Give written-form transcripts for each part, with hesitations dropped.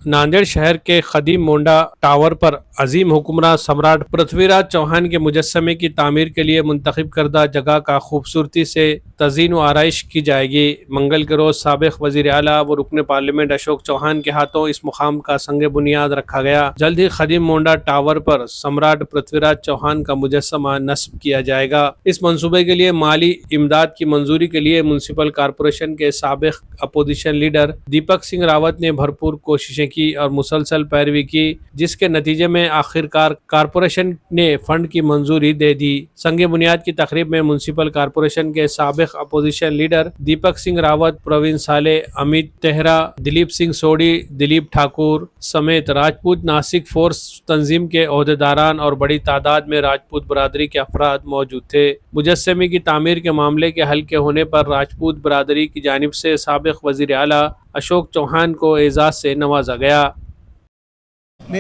नांदेड़ शहर के खदीम मोंडा टावर पर अजीम हुक्मरान सम्राट पृथ्वीराज चौहान के मुजस्समे की तामीर के लिए मुंतखब करदा जगह का खूबसूरती से तज़ीन व आराइश की जाएगी। मंगल के रोज़ साबिक़ वज़ीर आला व रुकन पार्लियामेंट अशोक चौहान के हाथों इस मुकाम का संग बुनियाद रखा गया। जल्द ही खदीम मोंडा टावर पर सम्राट पृथ्वीराज चौहान का मुजस्समा नस्ब किया जाएगा। इस मंसूबे के लिए माली इमदाद की मंजूरी के लिए म्यूनसिपल कॉरपोरेशन के साबिक़ अपोजिशन लीडर दीपक सिंह रावत ने भरपूर कोशिशें की और मुसलसल पैरवी की, जिसके नतीजे में आखिरकार कारपोरेशन ने फंड की मंजूरी दे दी। संग बुनियाद की तकरीब में म्यूनसिपल कॉरपोरेशन के साबिक़ अपोजिशन लीडर दीपक सिंह रावत, प्रवीण साले, अमित तेहरा, दिलीप सिंह सोडी, दिलीप ठाकुर समेत राजपूत नासिक फोर्स तंजीम के ओहदेदारान और बड़ी तादाद में राजपूत बरादरी के अफराद मौजूद थे। मुजस्समे की तामीर के मामले के हल के होने पर राजपूत बरादरी की जानिब से साबिक़ वज़ीर आला अशोक चौहान को एजाज़ से नवाजा गया।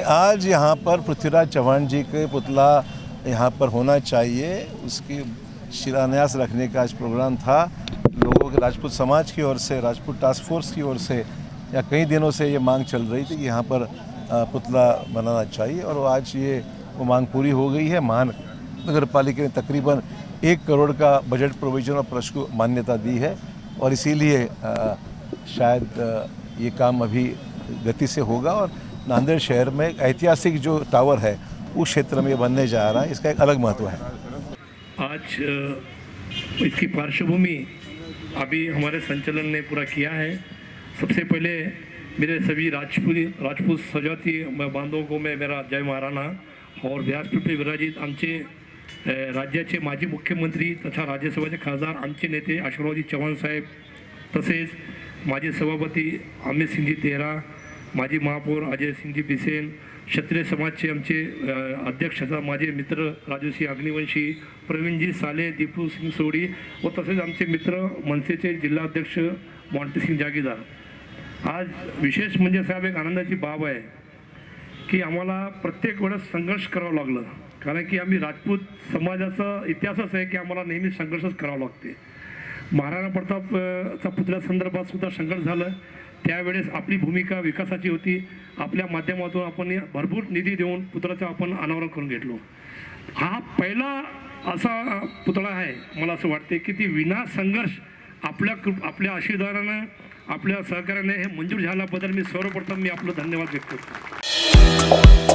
आज यहाँ पर पृथ्वीराज चौहान जी के पुतला यहाँ पर होना चाहिए, उसकी शिलान्यास रखने का आज प्रोग्राम था। लोगों के राजपूत समाज की ओर से, राजपूत टास्क फोर्स की ओर से या कई दिनों से ये मांग चल रही थी कि यहाँ पर पुतला बनाना चाहिए और आज वो मांग पूरी हो गई है। महानगर पालिका ने तकरीबन 1 करोड़ का बजट प्रोविजन और ट्रस्ट को मान्यता दी है और इसीलिए शायद ये काम अभी गति से होगा और नांदेड़ शहर में ऐतिहासिक जो टावर है उस क्षेत्र में बनने जा रहा है, इसका एक अलग महत्व है। आज इसकी पार्श्वभूमि अभी हमारे संचालन ने पूरा किया है। सबसे पहले मेरे सभी राजपूत सजाती बांधवों को मैं मेरा जय महाराणा और व्यासपीठ विराजित आमचे राज्याचे माजी मुख्यमंत्री तथा राज्यसभेचे खासदार आमचे नेते अशोकरावजी चव्हाण साहेब, तसेच माजी सभापती अमित सिंहजी तेहरा, माजी महापौर अजय सिंहजी बिसेन, क्षत्रिय समाजचे आमचे अध्यक्ष माझे मित्र राजूसिंह अग्निवंशी, प्रवीणजी साले, दीपू सिंह सोडी व तसेच आमचे मित्र मनसेचे जिल्हाध्यक्ष मोंटेसिंग जागीरदार। आज विशेष म्हणजे साहेब एक आनंदाची बाब आहे की आम्हाला प्रत्येक वेळेस संघर्ष करावा लागला, कारण की आम्ही राजपूत समाजाचा इतिहासच आहे की आम्हाला नेहमी संघर्षच करावा लागते। महाराणा प्रतापचा पुतळ्या संदर्भात सुद्धा संघर्ष झाला, त्यावेळेस आपली भूमिका विकासाची होती। आपल्या माध्यमातून आपण भरपूर निधी देऊन पुतळ्याचं आपण अनावरण करून घेतलो। हा पहिला असा पुतळा आहे मला असं वाटते की ती विना संघर्ष आपल्या आशीर्वादाने आपल्या सहकार्याने हे मंजूर झाल्याबद्दल मी सर्वप्रथम आपलं धन्यवाद व्यक्त करतो।